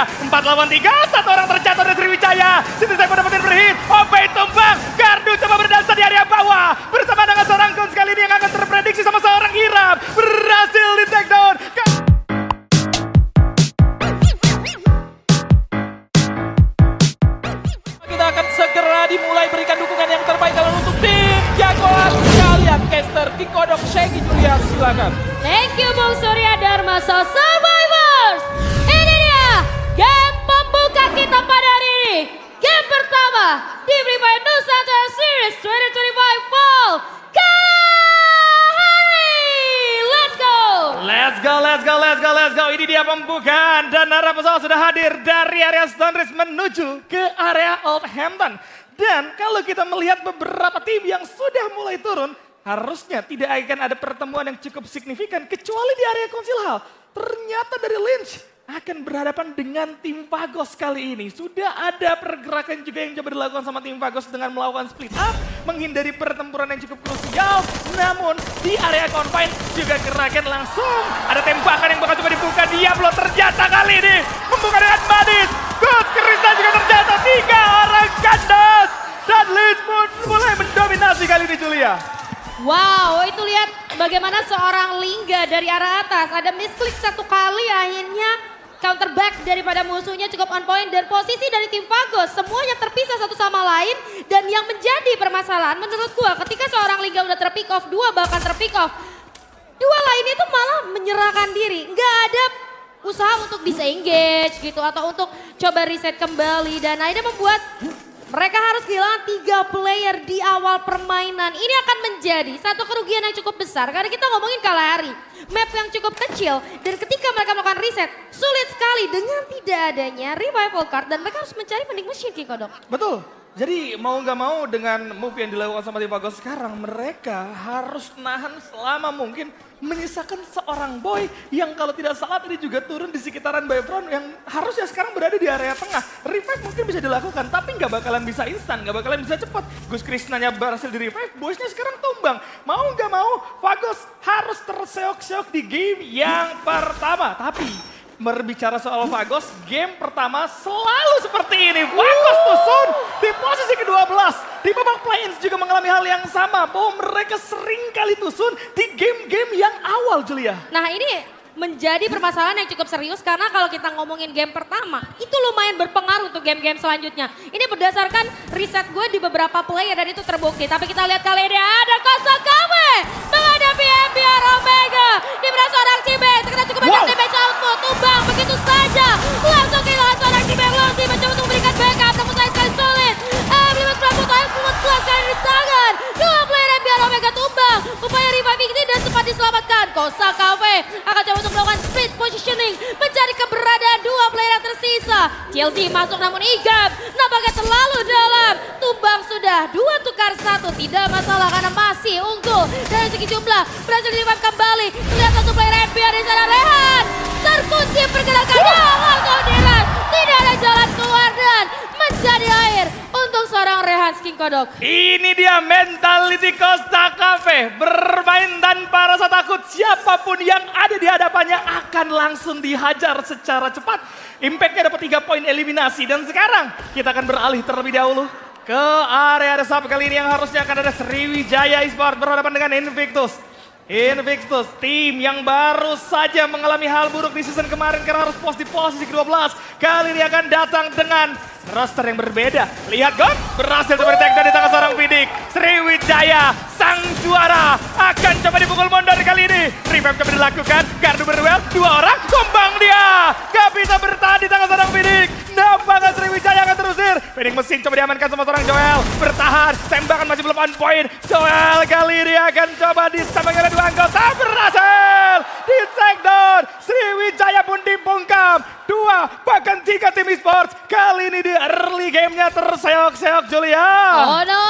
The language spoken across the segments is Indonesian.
Sriwijaya. 4 lawan 3, satu orang terjatuh dari Sriwijaya. Siti saya dapetin berhit, Obey tumbang. Gardu coba berdansa di area bawah. Bersama dengan seorang Gun kali ini yang akan terprediksi sama seorang Hiram. Berhasil di take down. Kita akan segera dimulai berikan dukungan yang terbaik kalau untuk tim jagoan kalian. Caster Kikodok Shaggy Julia, silakan. Thank you Bung Surya Dharma So Survivors. Ini dia game pembuka kita pada hari ini. Game pertama di Free Fire Nusantara Series 2025 Fall Kalahari. Let's go. Let's go, let's go, let's go, let's go. Ini dia pembukaan dan Nara pesawat sudah hadir dari area Stonebridge menuju ke area Old Hampton. Dan kalau kita melihat beberapa tim yang sudah mulai turun, harusnya tidak akan ada pertemuan yang cukup signifikan kecuali di area Council Hall. Ternyata dari Lynch akan berhadapan dengan tim Vagos kali ini. Sudah ada pergerakan juga yang coba dilakukan sama tim Vagos dengan melakukan split up, menghindari pertempuran yang cukup krusial. Namun di area confine juga gerakan langsung. Ada tembakan yang bakal coba dibuka. Diablo ternyata kali ini membuka dengan manis. Gus Krista juga ternyata 3 orang kandas. Dan Lynch pun mulai mendominasi kali ini Julia. Wow, itu lihat bagaimana seorang Lingga dari arah atas. Ada misklik satu kali, akhirnya counter back daripada musuhnya cukup on point. Dan posisi dari tim Vagos semuanya terpisah satu sama lain. Dan yang menjadi permasalahan menurut gua ketika seorang Lingga udah terpick off, 2 bahkan terpick off, 2 lainnya itu malah menyerahkan diri. Nggak ada usaha untuk bisa engage gitu atau untuk coba reset kembali. Dan akhirnya membuat mereka harus kehilangan 3 player di awal permainan. Ini akan menjadi satu kerugian yang cukup besar. Karena kita ngomongin Kalahari, map yang cukup kecil. Dan ketika mereka melakukan reset, sulit sekali dengan tidak adanya revival card. Dan mereka harus mencari vending machine, Kikodok. Betul. Jadi mau nggak mau dengan move yang dilakukan sama tim Vagos sekarang, mereka harus nahan selama mungkin, menyisakan seorang boy yang kalau tidak salah tadi juga turun di sekitaran Bayfront yang harusnya sekarang berada di area tengah. Revive mungkin bisa dilakukan tapi nggak bakalan bisa instan, nggak bakalan bisa cepat. Gus Krisnanya berhasil di revive, boysnya sekarang tumbang. Mau nggak mau Vagos harus terseok-seok di game yang pertama. Tapi berbicara soal Vagos, game pertama selalu seperti ini. Vagos tusun di posisi ke-12. Di babak play-ins juga mengalami hal yang sama. Bahwa mereka sering kali tusun di game-game yang awal, Julia. Nah ini menjadi permasalahan yang cukup serius karena kalau kita ngomongin game pertama itu lumayan berpengaruh untuk game-game selanjutnya. Ini berdasarkan riset gue di beberapa player dan itu terbukti. Tapi kita lihat kali ini ada Kosakabe menghadapi MBR Omega. Di mana seorang Cibet terkena cukup banyak damage output, tumbang begitu saja. Langsung kehilangan seorang Cibet, Lonzi mencoba untuk memberikan backup namun sayang sekali sulit. Blimas Pramutoy full kelas kali di tangan. 2 player MBR Omega tumbang. Upaya reviving ini dan sempat diselamatkan. Kosakabe akan coba untuk melakukan speed positioning, mencari keberadaan 2 player yang tersisa. Chelsea masuk namun Igap nampaknya terlalu dalam. Tumbang sudah 2 tukar 1, tidak masalah karena masih unggul dari segi jumlah. Berhasil di-revive kembali. Terlihat satu player MBR di sana, Rehan terkunci pergerakannya, langsung diras. Tidak ada jalan keluar dan menjadi air untuk seorang Rehan Kikodok. Ini dia mentality Costa Cafe. Bermain tanpa rasa takut. Siapapun yang ada di hadapannya akan langsung dihajar secara cepat. Impactnya dapat 3 poin eliminasi. Dan sekarang kita akan beralih terlebih dahulu ke area resap kali ini yang harusnya akan ada Sriwijaya Esports berhadapan dengan Invictus. Invictus, tim yang baru saja mengalami hal buruk di season kemarin karena harus post di posisi ke-12. Kali ini akan datang dengan roster yang berbeda. Lihat God, berhasil seperti take down di tangan seorang Fidik. Sriwijaya, sang juara, akan coba dipukul mundur kali ini. Revive coba dilakukan, Gardu berduel, 2 orang, tumbang dia. Gak bisa bertahan di tangan seorang Fidik. Nampaknya Sriwijaya akan terusir. Fidik mesin coba diamankan sama seorang Joel. Bertahan, tembakan masih belum on point. Joel kali ini akan coba disambangkan oleh 2 anggota. Berhasil di take down. Sriwijaya pun dibungkam. 2 bahkan 3 tim esports. Kali ini di early gamenya terseok-seok Julia. Oh no.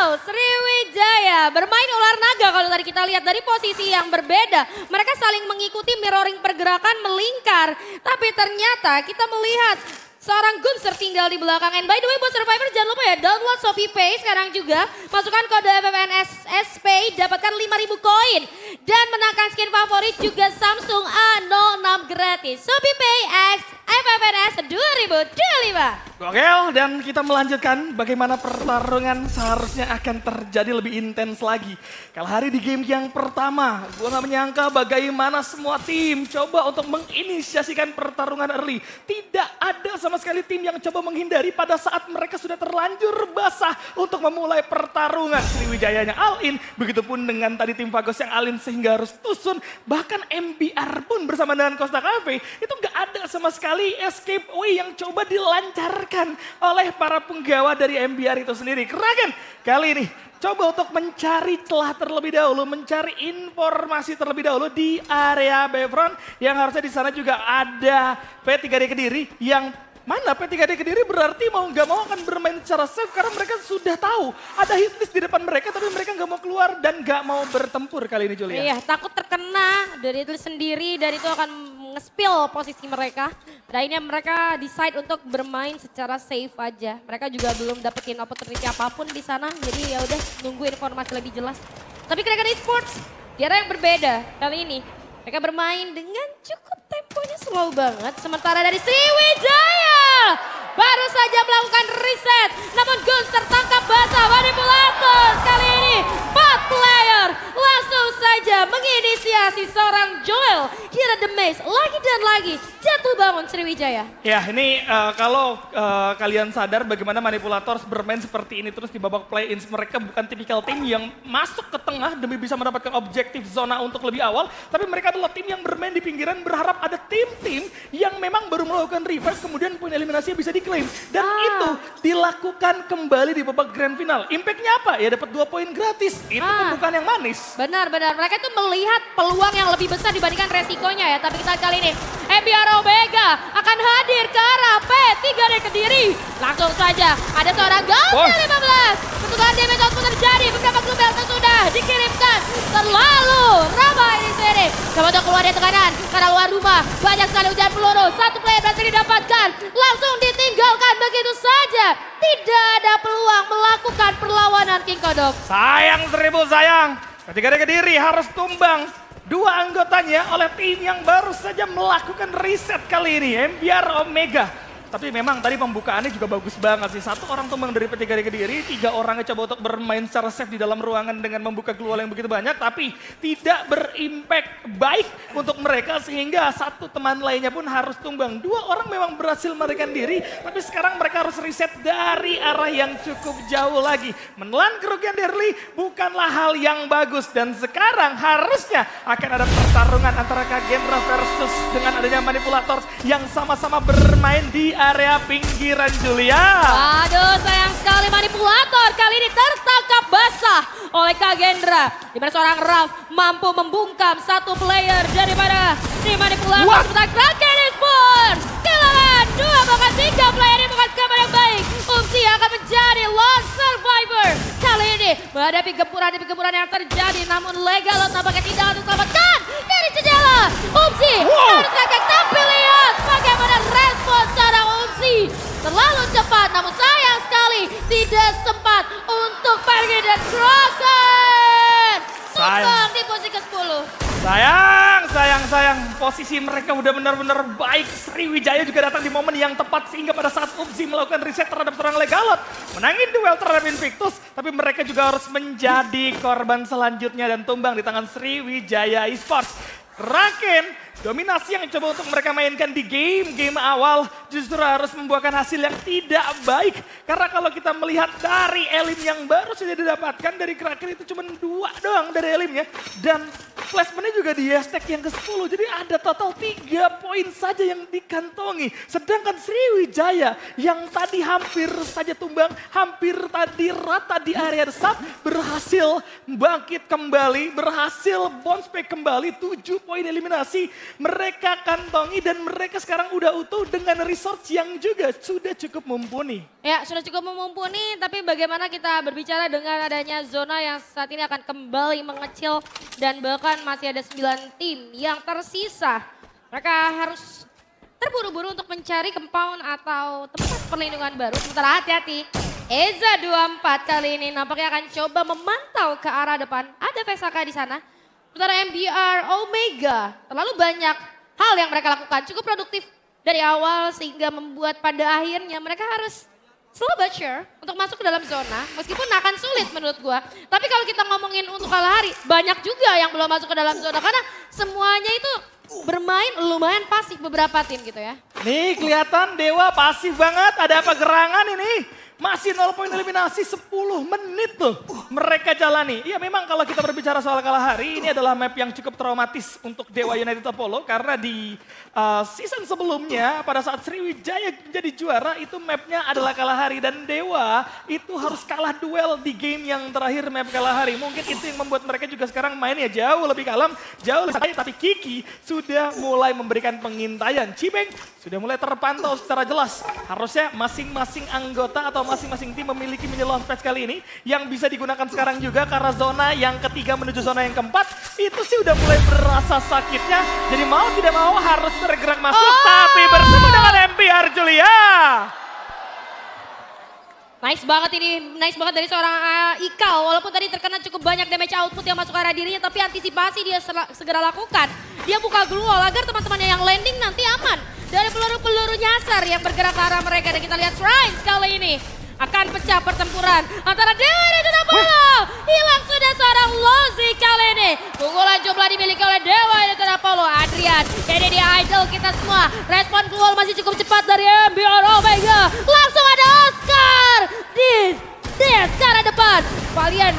Sriwijaya bermain ular naga kalau tadi kita lihat dari posisi yang berbeda. Mereka saling mengikuti mirroring pergerakan melingkar. Tapi ternyata kita melihat Seorang Guns tertinggal di belakang. And by the way buat Survivor jangan lupa ya download Shopee Pay sekarang juga. Masukkan kode FFNSSP dapatkan 5.000 koin. Dan menangkan skin favorit juga Samsung A06 gratis. Shopee Pay X FFNS 2025. Gokil, dan kita melanjutkan bagaimana pertarungan seharusnya akan terjadi lebih intens lagi. Kalau hari di game yang pertama, gue gak menyangka bagaimana semua tim coba untuk menginisiasikan pertarungan early. Tidak ada sama sekali tim yang coba menghindari pada saat mereka sudah terlanjur basah untuk memulai pertarungan. Sriwijayanya all in, begitupun dengan tadi tim Vagos yang all in sehingga harus tusun. Bahkan MBR pun bersama dengan Costa Cafe, itu gak ada sama sekali escape way yang coba dilancarkan oleh para penggawa dari MBR itu sendiri. Kraken kali ini coba untuk mencari celah terlebih dahulu, mencari informasi terlebih dahulu di area Bayfront yang harusnya di sana juga ada P3D Kediri yang mana P3D Kediri berarti mau nggak mau akan bermain secara safe karena mereka sudah tahu ada hitlist di depan mereka tapi mereka nggak mau keluar dan nggak mau bertempur kali ini Julia. Iya takut terkena dari hitlist sendiri dan itu akan nge-spill posisi mereka. Nah ini mereka decide untuk bermain secara safe aja. Mereka juga belum dapetin opportunity apapun di sana jadi ya udah nunggu informasi lebih jelas. Tapi Kraken Esports di arah yang berbeda kali ini. Mereka bermain dengan cukup temponya slow banget. Sementara dari Sriwijaya baru saja melakukan reset. Namun Guns tertangkap basah manipulator. Kali ini 4 player langsung saja menginisiasi seorang Joel. Here at the maze lagi dan lagi jatuh bangun Sriwijaya. Ya ini kalau kalian sadar bagaimana Manipulators bermain seperti ini terus di babak play-in. Mereka bukan tipikal tim yang masuk ke tengah demi bisa mendapatkan objektif zona untuk lebih awal. Tapi mereka adalah tim yang bermain di pinggiran berharap ada tim-tim yang memang baru melakukan revive kemudian poin eliminasinya bisa diklaim. Dan itu dilakukan kembali di babak grand final. Impact-nya apa? Ya dapat 2 poin gratis. Itu bukan yang manis. Benar-benar mereka itu melihat peluang yang lebih besar dibandingkan resikonya ya. Tapi kita kali ini MBR Omega akan hadir ke arah P3D Kediri. Langsung saja ada seorang Gauss 15. Ketukan damage output terjadi. Beberapa global sudah dikirimkan. Terlalu ramai di sini. Coba untuk keluar dari tekanan. Karena luar rumah banyak sekali hujan peluru. 1 player berhasil didapatkan. Langsung ditinggalkan begitu saja. Tidak ada peluang melakukan perlawanan King Kodok. Sayang Triple sayang. P3D Kediri harus tumbang. 2 anggotanya oleh tim yang baru saja melakukan reset kali ini. MBR Omega. Tapi memang tadi pembukaannya juga bagus banget sih. 1 orang tumbang dari P3D Kediri, 3 orang coba untuk bermain secara safe di dalam ruangan dengan membuka keluar yang begitu banyak. Tapi tidak berimpact baik untuk mereka sehingga 1 teman lainnya pun harus tumbang. 2 orang memang berhasil melarikan diri, tapi sekarang mereka harus reset dari arah yang cukup jauh lagi. Menelan kerugian early bukanlah hal yang bagus. Dan sekarang harusnya akan ada pertarungan antara Kagendra versus dengan adanya Manipulators yang sama-sama bermain di area pinggiran Julia. Waduh sayang sekali Manipulator kali ini tertangkap basah oleh Kagendra. Dimana seorang Ralph mampu membungkam 1 player daripada tim Manipulator. Sementara Kraken Esports kehilangan 2 bahkan 3 player ini bukan kabar yang baik. Umsi akan menjadi lone survivor. Kali ini menghadapi gempuran yang terjadi namun Legalot nampaknya tidak akan diselamatkan dari jendela. Umsi harus kakek tapi lihat bagaimana respon seorang Umsi. Terlalu cepat namun sayang sekali tidak sempat untuk pergi dan Kraken. Tumbang di posisi ke-10. Sayang. Posisi mereka udah benar-benar baik. Sriwijaya juga datang di momen yang tepat sehingga pada saat Umsi melakukan reset terhadap seorang Legalot. Menangin duel terhadap Invictus. Tapi mereka juga harus menjadi korban selanjutnya dan tumbang di tangan Sriwijaya Esports. Kraken dominasi yang coba untuk mereka mainkan di game awal justru harus membuahkan hasil yang tidak baik. Karena kalau kita melihat dari elim yang baru saja didapatkan dari Kraken itu cuma 2 doang dari elimnya. Dan placementnya juga di hashtag yang ke-10. Jadi ada total 3 poin saja yang dikantongi. Sedangkan Sriwijaya yang tadi hampir saja tumbang, hampir tadi rata di area sub, berhasil bangkit kembali, berhasil bounce back kembali, 7 poin eliminasi. Mereka kantongi dan mereka sekarang udah utuh dengan resource yang juga sudah cukup mumpuni. Ya sudah cukup mumpuni tapi bagaimana kita berbicara dengan adanya zona yang saat ini akan kembali mengecil dan bahkan masih ada 9 tim yang tersisa. Mereka harus terburu-buru untuk mencari compound atau tempat perlindungan baru. Sementara hati-hati, Eza 24 kali ini nampaknya akan coba memantau ke arah depan. Ada Vesaka di sana. Sementara MBR Omega terlalu banyak hal yang mereka lakukan. Cukup produktif dari awal sehingga membuat pada akhirnya mereka harus slow but sure untuk masuk ke dalam zona. Meskipun akan sulit menurut gua. Tapi kalau kita ngomongin untuk Kalahari, banyak juga yang belum masuk ke dalam zona. Karena semuanya itu bermain lumayan pasif beberapa tim gitu ya. Nih kelihatan Dewa pasif banget, ada apa gerangan ini? Masih 0 poin eliminasi 10 menit tuh mereka jalani. Iya memang kalau kita berbicara soal Kalahari, ini adalah map yang cukup traumatis untuk Dewa United Apollo. Karena di season sebelumnya pada saat Sriwijaya menjadi juara itu mapnya adalah Kalahari. Dan Dewa itu harus kalah duel di game yang terakhir map Kalahari. Mungkin itu yang membuat mereka juga sekarang mainnya jauh lebih kalem, jauh lebih santai. Tapi Kiki sudah mulai memberikan pengintaian. Cibeng sudah mulai terpantau secara jelas. Harusnya masing-masing anggota atau masing-masing tim memiliki mini launchpad kali ini yang bisa digunakan sekarang juga karena zona yang ketiga menuju zona yang keempat itu sih udah mulai berasa sakitnya. Jadi mau tidak mau harus bergerak masuk tapi bersama dengan MBR Julia. Nice banget ini, nice banget dari seorang Ikal. Walaupun tadi terkena cukup banyak damage output yang masuk ke arah dirinya, tapi antisipasi dia segera lakukan. Dia buka glue wall agar teman-temannya yang landing nanti aman dari peluru-peluru nyasar yang bergerak ke arah mereka. Dan kita lihat Shrines kali ini akan pecah pertempuran antara Dewa dan Apollo. Hilang sudah seorang Lozi kali ini. Pukulan jumlah dimiliki oleh Dewa dan Apollo. Adrian, ini dia idol kita semua. Respon keluar masih cukup cepat dari MBR Omega. Langsung ada Oscar di sekarang depan. Valiant,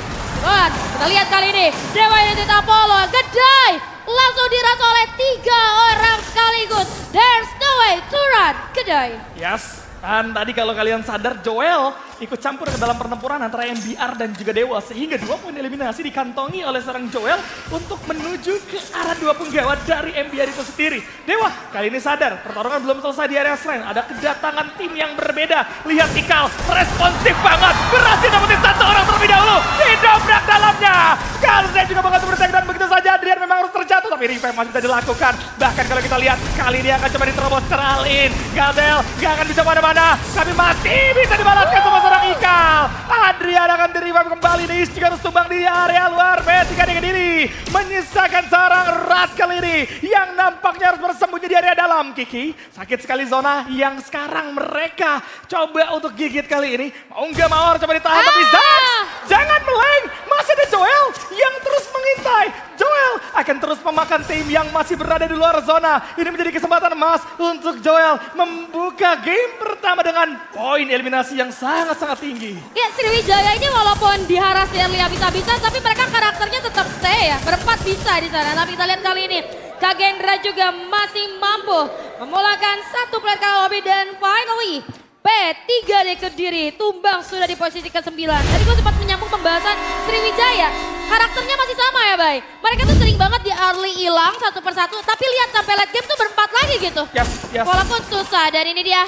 kita lihat kali ini Dewa dan Apollo Gedai langsung dirasa oleh 3 orang sekaligus. There's no way to run Gedai. Yes. Dan tadi kalau kalian sadar Joel ikut campur ke dalam pertempuran antara MBR dan juga Dewa. Sehingga 2 poin eliminasi dikantongi oleh seorang Joel untuk menuju ke arah 2 penggawa dari MBR itu sendiri. Dewa kali ini sadar pertarungan belum selesai di area shrine. Ada kedatangan tim yang berbeda. Lihat Ikal responsif banget. Berhasil dapetin 1 orang terlebih dahulu. Didobrak dalamnya. Kalsen juga banget bersaing dan begitu saja Adrian memang harus terjatuh. Tapi revive masih bisa dilakukan. Bahkan kalau kita lihat kali ini akan coba diterobos secara all-in. Gazel gak akan bisa mana-mana. Tapi masih bisa dibalaskan sama seorang Ikal. Adrian akan di-revive kembali nih. Juga harus tumbang di area luar. B3 dengan diri. Menyisakan seorang Ras kali ini. Yang nampaknya harus bersembunyi di area dalam. Kiki sakit sekali zona yang sekarang mereka coba untuk gigit kali ini. Mau nggak mau harus coba ditahan. Tapi Zax jangan meleng. Masih ada Joel yang terus mengintai. Joel akan terus memakan tim yang masih berada di luar zona. Ini menjadi kesempatan emas untuk Joel membuka game pertama dengan poin eliminasi yang sangat-sangat tinggi. Ya Sriwijaya ini walaupun diharas dan lihat bisa-bisa tapi mereka karakternya tetap stay ya. Berempat bisa di sana. Tapi kita lihat kali ini Kagendra juga masih mampu memulangkan 1 player KOB dan finally P3 di Kediri tumbang sudah di posisi ke-9. Tadi gue sempat menyambung pembahasan Sriwijaya. Karakternya masih sama ya Bay. Mereka tuh sering banget di early hilang satu persatu. Tapi lihat sampai late game tuh berempat lagi gitu. Yes. Walaupun susah dan ini dia.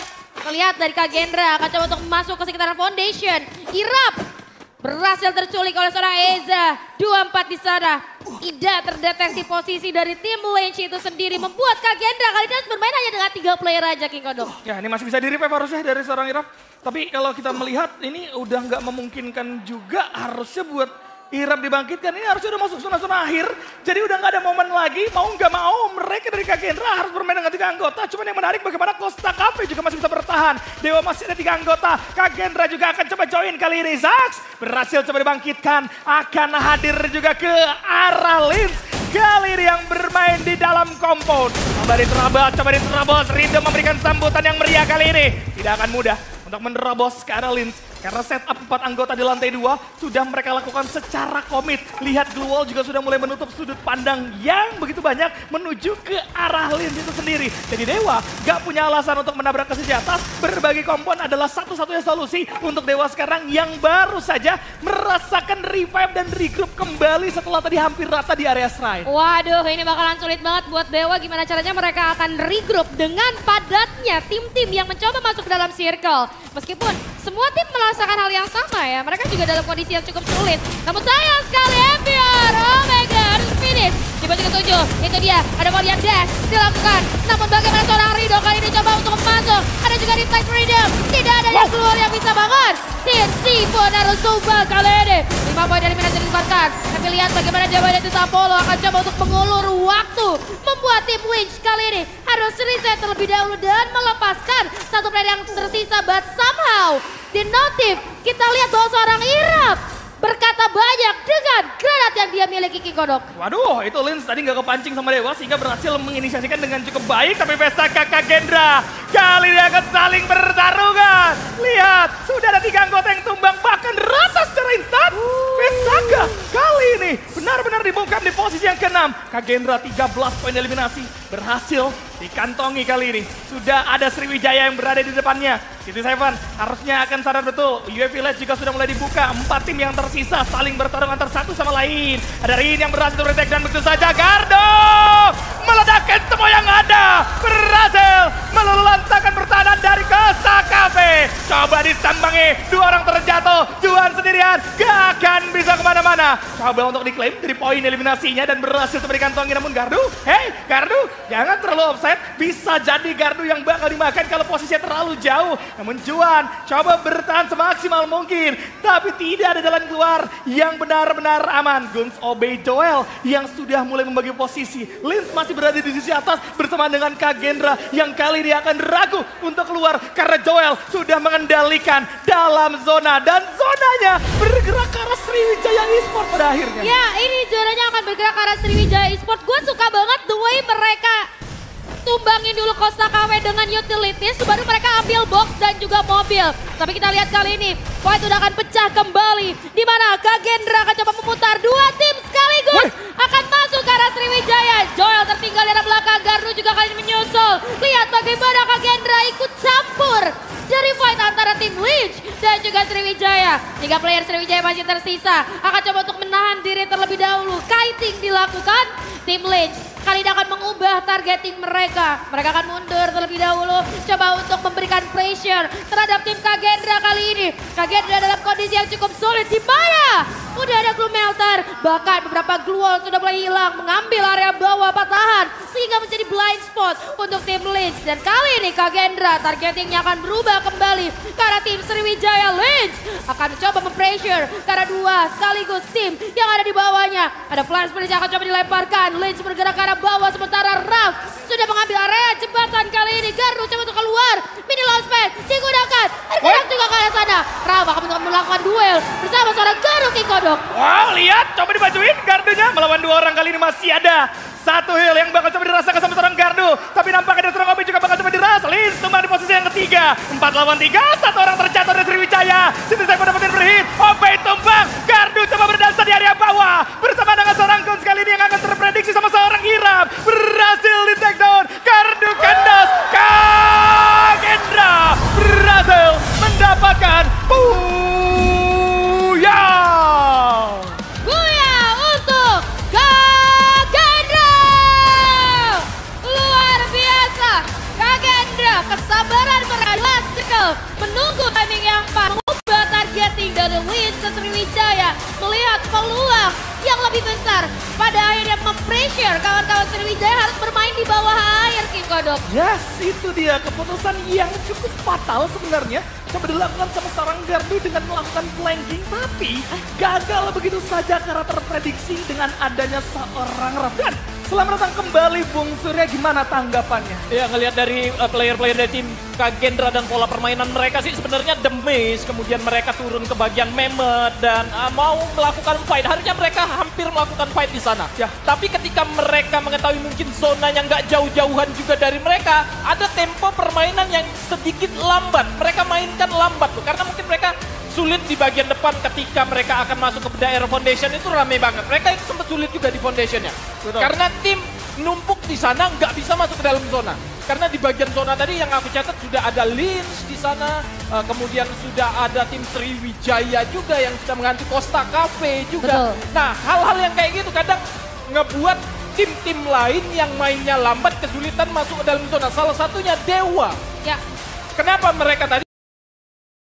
Melihat dari Kagendra akan coba untuk masuk ke sekitaran foundation. Irap berhasil terculik oleh seorang Eza. 24 di sana. Tidak terdeteksi posisi dari tim Lynch itu sendiri. Membuat Kagendra kali ini harus bermain hanya dengan 3 player aja King Kodok. Ya ini masih bisa di-revive harusnya dari seorang Irap. Tapi kalau kita melihat ini udah nggak memungkinkan juga harusnya buat Irap dibangkitkan. Ini harusnya udah masuk zona-zona akhir. Jadi udah nggak ada momen lagi. Mau nggak mau mereka dari Kagendra harus bermain dengan 3 anggota. Cuman yang menarik bagaimana Costa Cafe juga masih bisa bertahan. Dewa masih ada 3 anggota. Kagendra juga akan coba join kali ini. Zax berhasil coba dibangkitkan. Akan hadir juga ke arah Lins. Kali ini yang bermain di dalam compound. Coba diterabas. Rindo memberikan sambutan yang meriah kali ini. Tidak akan mudah untuk menerobos ke arah Lins. Karena setup 4 anggota di lantai 2 sudah mereka lakukan secara komit. Lihat Glue Wall juga sudah mulai menutup sudut pandang yang begitu banyak menuju ke arah Lins itu sendiri. Jadi Dewa gak punya alasan untuk menabrak ke sisi atas. Berbagi kompon adalah satu-satunya solusi untuk Dewa sekarang yang baru saja merasakan revive dan regroup kembali setelah tadi hampir rata di area shrine. Waduh, ini bakalan sulit banget buat Dewa. Gimana caranya mereka akan regroup dengan padatnya tim-tim yang mencoba masuk ke dalam circle. Meskipun semua tim merasakan hal yang sama ya. Mereka juga dalam kondisi yang cukup sulit. Namun sayang sekali MBR Omega harus finish di baju ke-7 menuju. Itu dia, ada Korean Dash dilakukan. Namun bagaimana seorang Rido kali ini coba untuk masuk. Ada juga Reflect Freedom. Tidak ada yang keluar yang bisa bangun. Sirsi pun harus tumbang kali ini. 5 poin eliminasi dikeluarkan. Tapi lihat bagaimana jawabannya itu Apollo akan coba untuk mengulur waktu. Membuat tim Winch kali ini harus reset terlebih dahulu dan melepaskan satu player yang tersisa. But somehow di notif kita lihat bahwa seorang Irap berkata banyak dengan granat yang dia miliki Kikodok. Waduh, itu Lins tadi nggak kepancing sama Dewa sehingga berhasil menginisiasikan dengan cukup baik. Tapi Pesta Kakak Gendra kali ini akan saling bertarungan. Lihat, sudah ada 3 anggota yang tumbang bahkan rata secara instan. Pestaka kali ini benar-benar dibungkam di posisi yang ke-6. Kagendra 13 poin eliminasi berhasil dikantongi kali ini. Sudah ada Sriwijaya yang berada di depannya. City Seven harusnya akan sadar betul. UAV Village juga sudah mulai dibuka. 4 tim yang tersisa saling bertarung antar satu sama lain. Ada Rin yang berhasil retake dan begitu saja Gardo meledakkan semua yang ada. Berhasil melululantakan pertahanan dari Costa Cafe. Coba disambangi, 2 orang terjatuh. Juan sendirian gak akan bisa kemana-mana. Coba untuk diklaim dari poin eliminasinya dan berhasil dikantongi. Namun Gardu, hey Gardu jangan terlalu offside. Bisa jadi Gardu yang bakal dimakan kalau posisinya terlalu jauh. Namun Juan coba bertahan semaksimal mungkin. Tapi tidak ada jalan keluar yang benar-benar aman. Guns obey Joel yang sudah mulai membagi posisi. Lins masih berada di sisi atas bersama dengan Kagendra yang kali ini akan ragu untuk keluar. Karena Joel sudah mengendalikan dalam zona. Dan zonanya bergerak ke arah Sriwijaya Esports pada akhirnya. Ya, ini zonanya akan bergerak ke arah Sriwijaya Esports. Gue suka banget the way mereka tumbangin dulu Costa KW dengan utilities, baru mereka ambil box dan juga mobil. Tapi kita lihat kali ini, poin sudah akan pecah kembali. Di mana Kagendra akan coba memutar 2 tim sekaligus. Akan masuk ke arah Sriwijaya. Joel tertinggal di arah belakang, Gardu juga kali ini menyusul. Lihat bagaimana Kagendra ikut campur dari fight antara tim Leech dan juga Sriwijaya. 3 player Sriwijaya masih tersisa. Akan coba untuk menahan diri terlebih dahulu. Kiting dilakukan tim Leech. Kali ini akan mengubah targeting mereka. Mereka akan mundur terlebih dahulu. Coba untuk memberikan pressure terhadap tim Kagendra kali ini. Kagendra dalam kondisi yang cukup sulit. Di mana? Udah ada glue melter. Bahkan beberapa glue wall sudah mulai hilang. Mengambil area bawah patahan. Sehingga menjadi blind spot untuk tim Leech. Dan kali ini Kagendra targetingnya akan berubah kembali. Karena tim Sriwijaya Leech akan coba mempressure. Karena 2 sekaligus tim yang ada di bawahnya. Ada flash blitz yang akan coba dilemparkan. Leech bergerak ke arah bawah sementara Raf sudah mengambil area jembatan kali ini. Gardu coba untuk keluar. Mini launchpad digunakan. Bergerak juga ke arah sana. Raf akan melakukan duel bersama seorang Gardu Kikodok. Wow, lihat coba dibajuin Gardunya melawan 2 orang kali ini masih ada 1 heal yang bakal coba dirasakan sama seorang Gardu. Tapi nampaknya seorang Obi juga bakal coba diras. Lins tumbang di posisi yang ketiga. 4 lawan 3, 1 orang terjatuh dari Sriwijaya. City Seven dapetin berhit. Obi tumbang. Gardu coba berdansa di area bawah. Bersama dengan seorang Guns kali ini yang akan terprediksi sama seorang Irap. Berhasil di take down. Gardu kandas. Kagendra berhasil mendapatkan booyah. Booyah untuk Kagendra. Luar biasa. Kagendra kesabaran mereka menunggu timing yang pas. Mengubah targeting dari Leech ke Sriwijaya. Melihat peluang yang lebih besar. Pada akhirnya mempressure kawan-kawan Sriwijaya harus bermain di bawah air Kikodok. Yes, itu dia keputusan yang cukup fatal sebenarnya. Coba dilakukan sama seorang Gardu dengan melakukan flanking, tapi gagal begitu saja karena terprediksi dengan adanya seorang Rafdan. Selamat datang kembali Bung Surya, gimana tanggapannya? Ya, ngelihat dari player-player dari tim Kagendra dan pola permainan mereka sih sebenarnya the maze. Kemudian mereka turun ke bagian Mehmet dan mau melakukan fight. Harusnya mereka hampir melakukan fight di sana. Ya, tapi ketika mereka mengetahui mungkin zonanya nggak jauh-jauhan juga dari mereka, ada tempo permainan yang sedikit lambat. Mereka mainkan lambat tuh karena mungkin mereka sulit di bagian depan ketika mereka akan masuk ke daerah foundation itu rame banget. Mereka itu sempat sulit juga di foundationnya. Betul. Karena tim numpuk di sana nggak bisa masuk ke dalam zona. Karena di bagian zona tadi yang aku catat sudah ada Lins di sana, kemudian sudah ada tim Sriwijaya juga yang sudah mengganti Costa Cafe juga. Betul. Nah, hal-hal yang kayak gitu kadang ngebuat tim-tim lain yang mainnya lambat kesulitan masuk ke dalam zona. Salah satunya Dewa. Ya. Kenapa mereka tadi